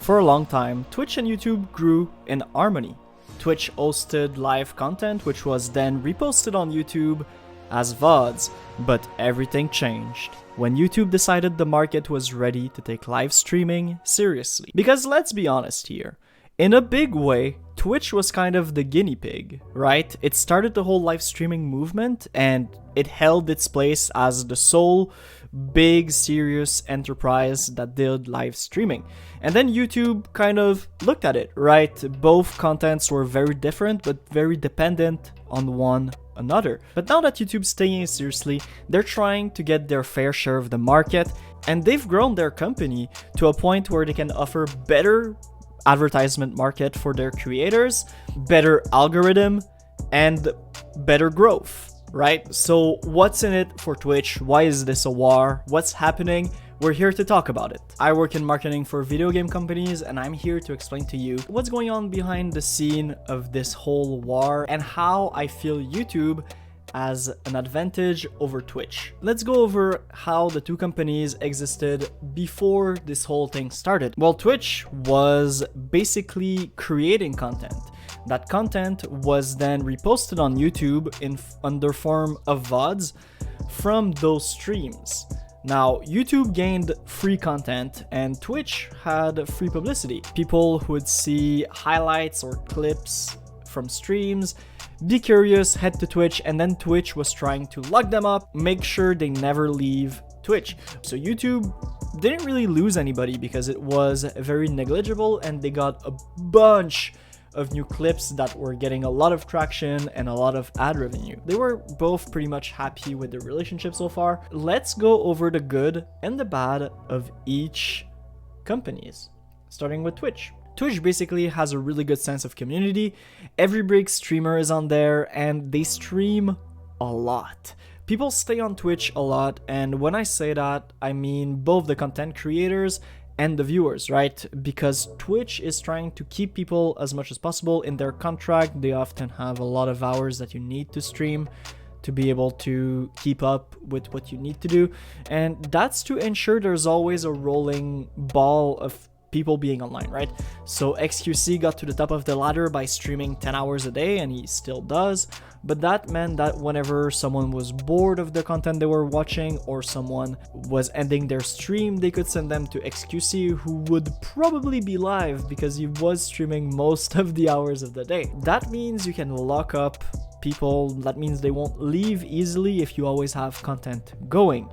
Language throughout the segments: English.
For a long time, Twitch and YouTube grew in harmony. Twitch hosted live content which was then reposted on YouTube as VODs, but everything changed when YouTube decided the market was ready to take live streaming seriously. Because let's be honest here, in a big way, Twitch was kind of the guinea pig, right? It started the whole live streaming movement and it held its place as the sole big serious enterprise that did live streaming. And then YouTube kind of looked at it, right? Both contents were very different but very dependent on one another. But now that YouTube's taking it seriously, they're trying to get their fair share of the market, and they've grown their company to a point where they can offer better advertisement market for their creators, better algorithm, and better growth, right? So what's in it for Twitch? Why is this a war? What's happening? We're here to talk about it. I work in marketing for video game companies, and I'm here to explain to you what's going on behind the scene of this whole war and how I feel YouTube as an advantage over Twitch. Let's go over how the two companies existed before this whole thing started. Well, Twitch was basically creating content. That content was then reposted on YouTube under form of VODs from those streams. Now, YouTube gained free content and Twitch had free publicity. People would see highlights or clips from streams, be curious, head to Twitch, and then Twitch was trying to lock them up, make sure they never leave Twitch. So YouTube didn't really lose anybody because it was very negligible and they got a bunch of new clips that were getting a lot of traction and a lot of ad revenue. They were both pretty much happy with their relationship so far. Let's go over the good and the bad of each companies, starting with Twitch. Twitch basically has a really good sense of community. Every big streamer is on there and they stream a lot. People stay on Twitch a lot, and when I say that, I mean both the content creators and the viewers, right? Because Twitch is trying to keep people as much as possible in their contract. They often have a lot of hours that you need to stream to be able to keep up with what you need to do. And that's to ensure there's always a rolling ball of people being online, right? So XQC got to the top of the ladder by streaming 10 hours a day, and he still does. But that meant that whenever someone was bored of the content they were watching or someone was ending their stream, they could send them to XQC, who would probably be live because he was streaming most of the hours of the day. That means you can lock up people. That means they won't leave easily if you always have content going.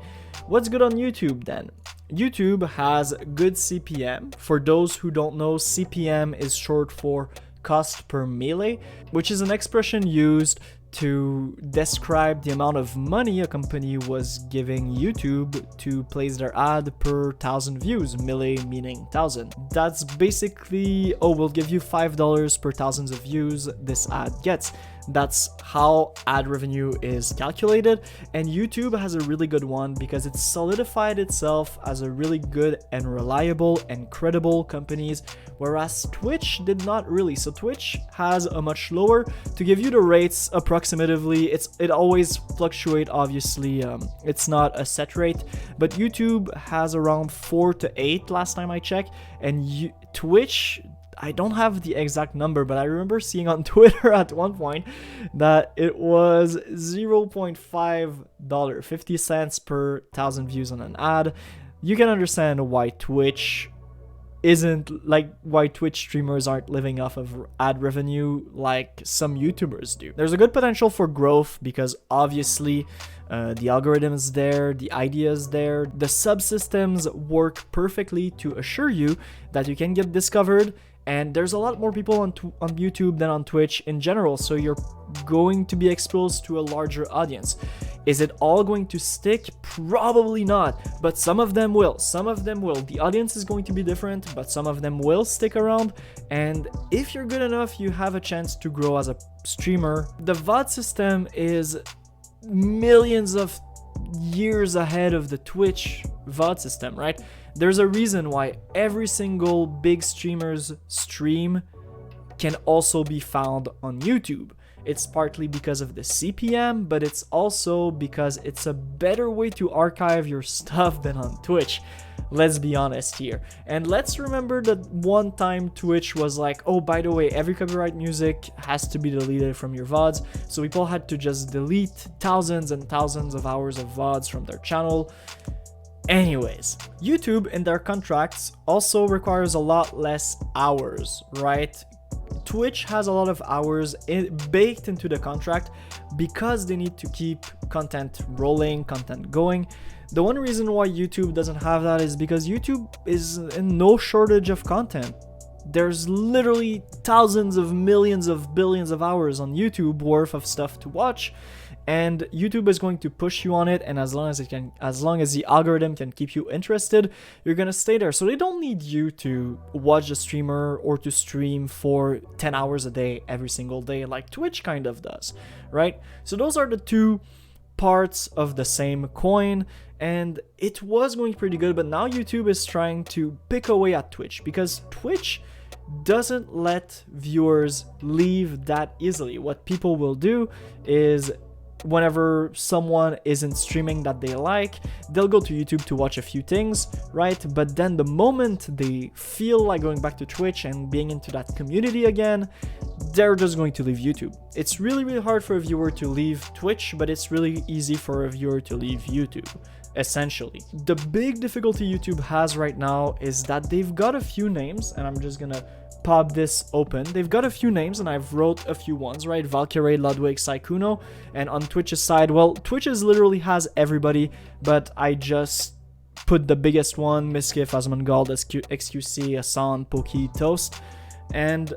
What's good on YouTube then? YouTube has good CPM. For those who don't know, CPM is short for cost per melee, which is an expression used to describe the amount of money a company was giving YouTube to place their ad per 1,000 views, melee meaning 1,000. That's basically, oh, we'll give you $5 per thousands of views this ad gets. That's how ad revenue is calculated, and YouTube has a really good one because it solidified itself as a really good and reliable and credible companies, whereas Twitch did not really. So Twitch has a much lower. To give you the rates approximatively, it always fluctuate, obviously. It's not a set rate, but YouTube has around 4 to 8 last time I checked, and Twitch, I don't have the exact number, but I remember seeing on Twitter at one point that it was $0.5, 50 cents per 1,000 views on an ad. You can understand why Twitch streamers aren't living off of ad revenue like some YouTubers do. There's a good potential for growth because obviously the algorithm is there, the idea is there, the subsystems work perfectly to assure you that you can get discovered. And there's a lot more people on YouTube than on Twitch in general, so you're going to be exposed to a larger audience. Is it all going to stick? Probably not, but some of them will. Some of them will. The audience is going to be different, but some of them will stick around. And if you're good enough, you have a chance to grow as a streamer. The VOD system is millions of years ahead of the Twitch VOD system, right? There's a reason why every single big streamer's stream can also be found on YouTube. It's partly because of the CPM, but it's also because it's a better way to archive your stuff than on Twitch. Let's be honest here. And let's remember that one time Twitch was like, oh, by the way, every copyright music has to be deleted from your VODs. So people had to just delete thousands and thousands of hours of VODs from their channel. Anyways, YouTube in their contracts also requires a lot less hours, right? Twitch has a lot of hours baked into the contract because they need to keep content rolling, content going. The one reason why YouTube doesn't have that is because YouTube is in no shortage of content. There's literally thousands of millions of billions of hours on YouTube worth of stuff to watch, and YouTube is going to push you on it, and as long as the algorithm can keep you interested, you're gonna stay there. So they don't need you to watch the streamer or to stream for 10 hours a day every single day like Twitch kind of does, right? So those are the two parts of the same coin, and it was going pretty good, but now YouTube is trying to pick away at Twitch because Twitch doesn't let viewers leave that easily. What people will do is whenever someone isn't streaming that they like, they'll go to YouTube to watch a few things, right? But then the moment they feel like going back to Twitch and being into that community again, they're just going to leave YouTube. It's really, really hard for a viewer to leave Twitch, but it's really easy for a viewer to leave YouTube, essentially. The big difficulty YouTube has right now is that they've got a few names, and I'm just gonna pop this open. They've got a few names, and I've wrote a few ones, right? Valkyrae, Ludwig, Sykkuno. And on Twitch's side, well, Twitch literally has everybody, but I just put the biggest one: Miskiff, Asmongold, XQC, Asan, Poki, Toast. And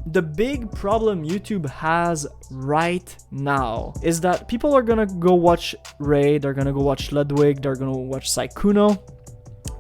the big problem YouTube has right now is that people are gonna go watch Ray, they're gonna go watch Ludwig, they're gonna watch Sykkuno.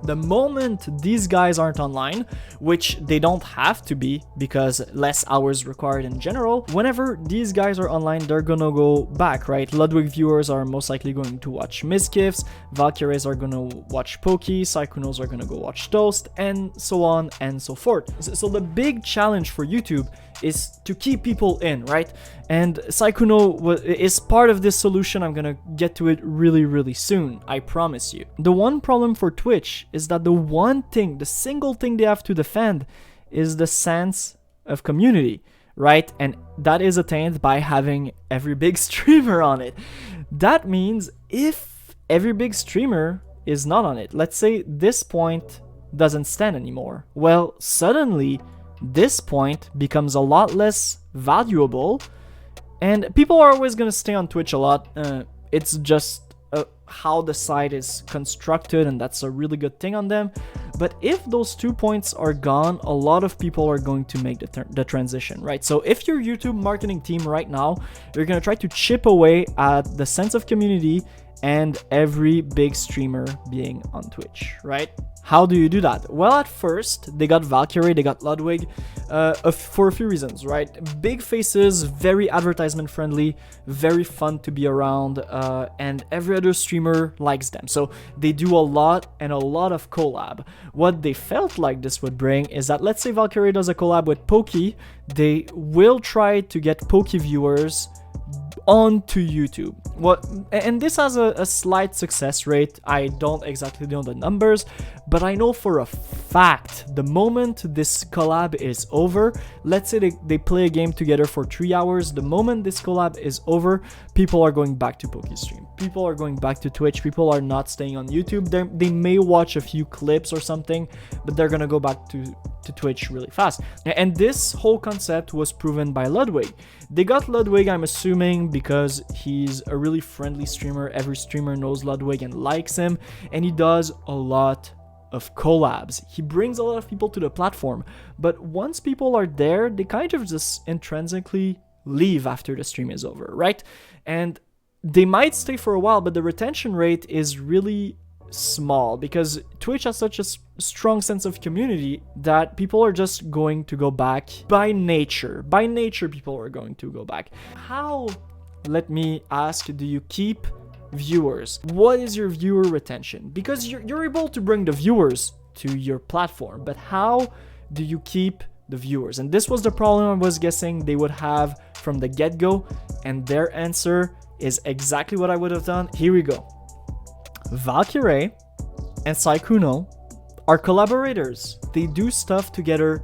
The moment these guys aren't online, which they don't have to be because less hours required in general, whenever these guys are online, they're gonna go back, right? Ludwig viewers are most likely going to watch Miskiffs, Valkyraes are gonna watch Poki, Sykkunos are gonna go watch Toast, and so on and so forth. So the big challenge for YouTube is to keep people in, right? And Sykkuno is part of this solution. I'm gonna get to it really, really soon, I promise you. The one problem for Twitch is that the single thing they have to defend is the sense of community, right? And that is attained by having every big streamer on it. That means if every big streamer is not on it, let's say this point doesn't stand anymore, well, suddenly this point becomes a lot less valuable, and people are always going to stay on Twitch a lot. It's just how the site is constructed, and that's a really good thing on them. But if those 2 points are gone, a lot of people are going to make the transition, right? So if your YouTube marketing team right now, you're going to try to chip away at the sense of community and every big streamer being on Twitch, right? How do you do that? Well, at first, they got Valkyrae, they got Ludwig, for a few reasons, right? Big faces, very advertisement friendly, very fun to be around, and every other streamer likes them. So they do a lot and a lot of collab. What they felt like this would bring is that, let's say Valkyrae does a collab with Poki, they will try to get Poki viewers onto YouTube. And this has a slight success rate. I don't exactly know the numbers, but I know for a fact the moment this collab is over, let's say they play a game together for 3 hours, the moment this collab is over, people are going back to PokeStream. People are going back to Twitch. People are not staying on YouTube. They may watch a few clips or something, but they're gonna go back to Twitch really fast. And this whole concept was proven by Ludwig. They got Ludwig, I'm assuming, because he's a really friendly streamer. Every streamer knows Ludwig and likes him, and he does a lot of collabs. He brings a lot of people to the platform, but once people are there, they kind of just intrinsically leave after the stream is over, right? And they might stay for a while, but the retention rate is really small because Twitch has such a strong sense of community that people are just going to go back by nature. By nature, people are going to go back. How, let me ask, do you keep viewers? What is your viewer retention? Because you're able to bring the viewers to your platform, but how do you keep the viewers? And this was the problem I was guessing they would have from the get-go, and their answer is exactly what I would have done. Here we go. Valkyrae and Sykkuno are collaborators. They do stuff together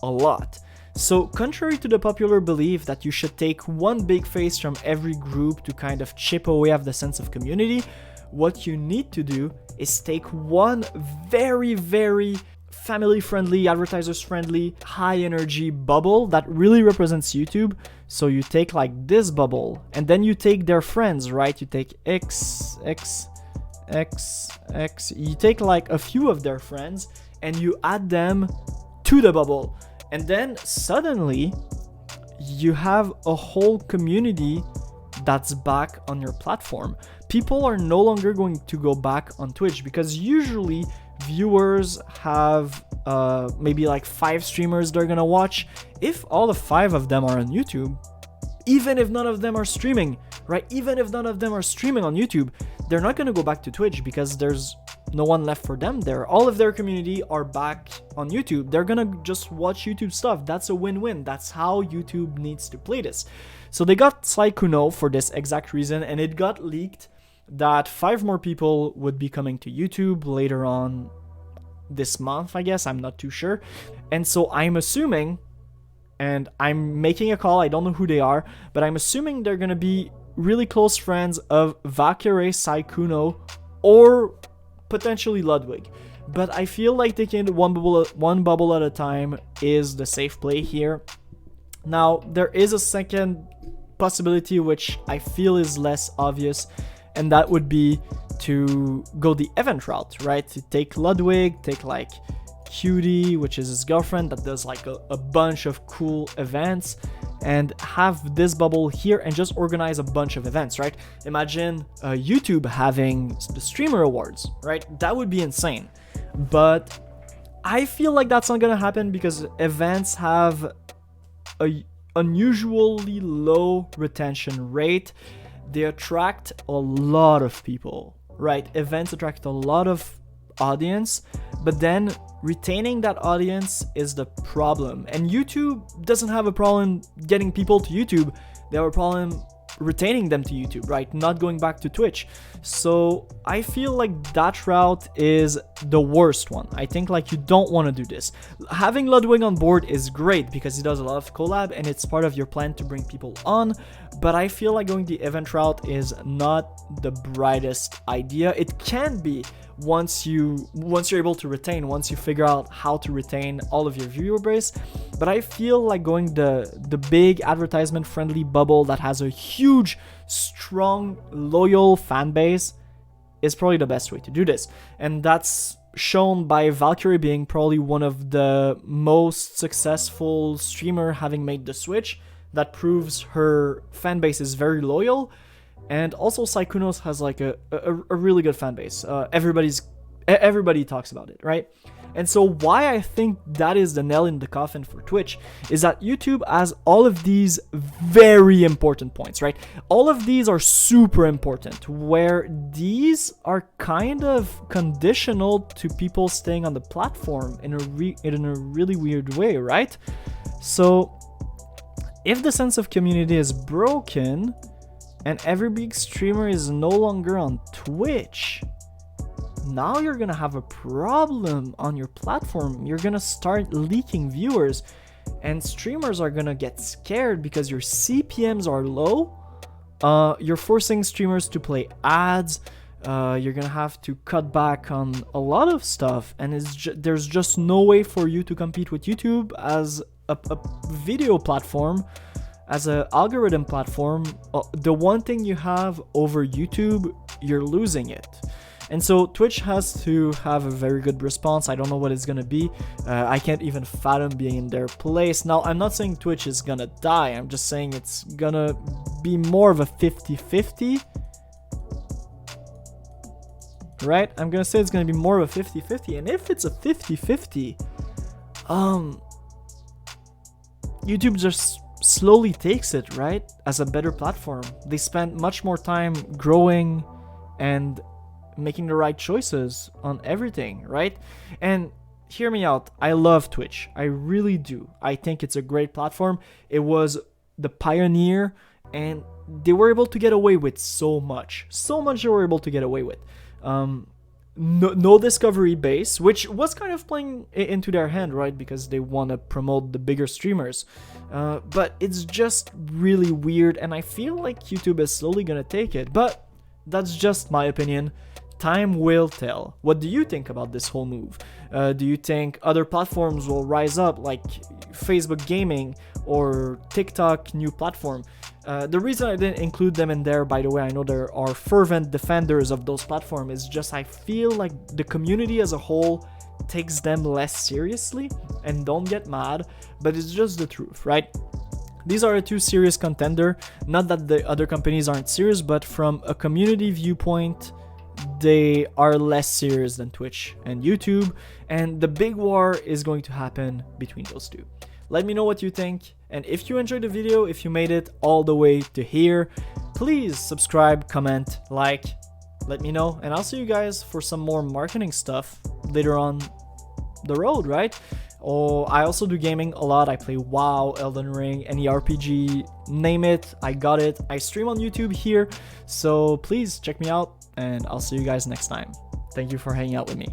a lot. So contrary to the popular belief that you should take one big face from every group to kind of chip away at the sense of community, what you need to do is take one very, very family-friendly, advertisers-friendly, high-energy bubble that really represents YouTube. So you take like this bubble, and then you take their friends, right? You take X, you take like a few of their friends, and you add them to the bubble. And then suddenly, you have a whole community that's back on your platform. People are no longer going to go back on Twitch because usually viewers have maybe like 5 streamers they're gonna watch. If all the 5 of them are on YouTube, even if none of them are streaming, right? Even if none of them are streaming on YouTube, they're not gonna go back to Twitch because there's no one left for them there. All of their community are back on YouTube. They're gonna just watch YouTube stuff. That's a win-win. That's how YouTube needs to play this. So they got Sykkuno for this exact reason, and it got leaked that 5 more people would be coming to YouTube later on this month, I guess. I'm not too sure. And so I'm assuming, and I'm making a call, I don't know who they are, but I'm assuming they're gonna be really close friends of valkyrae, Sykkuno, or potentially Ludwig. But I feel like taking one bubble at a time is the safe play here. Now, there is a second possibility which I feel is less obvious, and that would be to go the event route, right? To take Ludwig, take like Cutie, which is his girlfriend that does like a bunch of cool events, and have this bubble here and just organize a bunch of events, right? Imagine YouTube having the streamer awards, right? That would be insane. But I feel like that's not gonna happen because events have a unusually low retention rate. They attract a lot of people, right? Events attract a lot of audience, but then retaining that audience is the problem. And YouTube doesn't have a problem getting people to YouTube. They have a problem retaining them to YouTube, right? Not going back to Twitch. So I feel like that route is the worst one. I think like you don't want to do this. Having Ludwig on board is great because he does a lot of collab and it's part of your plan to bring people on, but I feel like going the event route is not the brightest idea. It can be once you're able to retain, once you figure out how to retain all of your viewer base, but I feel like going the big advertisement friendly bubble that has a huge, strong, loyal fan base is probably the best way to do this. And that's shown by valkyrae being probably one of the most successful streamer having made the switch. That proves her fan base is very loyal. And also Sykkuno has like a really good fan base. Everybody talks about it, right? And so why I think that is the nail in the coffin for Twitch is that YouTube has all of these very important points, right? All of these are super important, where these are kind of conditional to people staying on the platform in a really weird way, right? So if the sense of community is broken and every big streamer is no longer on Twitch, now you're gonna have a problem on your platform. You're gonna start leaking viewers, and streamers are gonna get scared because your CPMs are low. You're forcing streamers to play ads. You're gonna have to cut back on a lot of stuff, and there's just no way for you to compete with YouTube as a video platform, as an algorithm platform. The one thing you have over YouTube, you're losing it. And so Twitch has to have a very good response. I don't know what it's gonna be. I can't even fathom being in their place. Now, I'm not saying Twitch is gonna die. I'm just saying it's gonna be more of a 50-50. Right? I'm gonna say it's gonna be more of a 50-50. And if it's a 50-50, YouTube just slowly takes it, right? As a better platform. They spend much more time growing and making the right choices on everything, right? And hear me out, I love Twitch. I really do. I think it's a great platform. It was the pioneer, and they were able to get away with so much they were able to get away with. No discovery base, which was kind of playing into their hand, right? Because they want to promote the bigger streamers. But it's just really weird, and I feel like YouTube is slowly gonna take it. But that's just my opinion. Time will tell. What do you think about this whole move? Do you think other platforms will rise up, like Facebook Gaming or TikTok, new platform? The reason I didn't include them in there, by the way, I know there are fervent defenders of those platforms, is just I feel like the community as a whole takes them less seriously, and don't get mad, but it's just the truth, right? These are a two serious contender. Not that the other companies aren't serious, but from a community viewpoint, they are less serious than Twitch and YouTube, and the big war is going to happen between those two. Let me know what you think, and if you enjoyed the video, if you made it all the way to here, please subscribe, comment, like, let me know, and I'll see you guys for some more marketing stuff later on the road, right? Oh, I also do gaming a lot. I play WoW, Elden Ring, any RPG, name it, I got it. I stream on YouTube here, so please check me out, and I'll see you guys next time. Thank you for hanging out with me.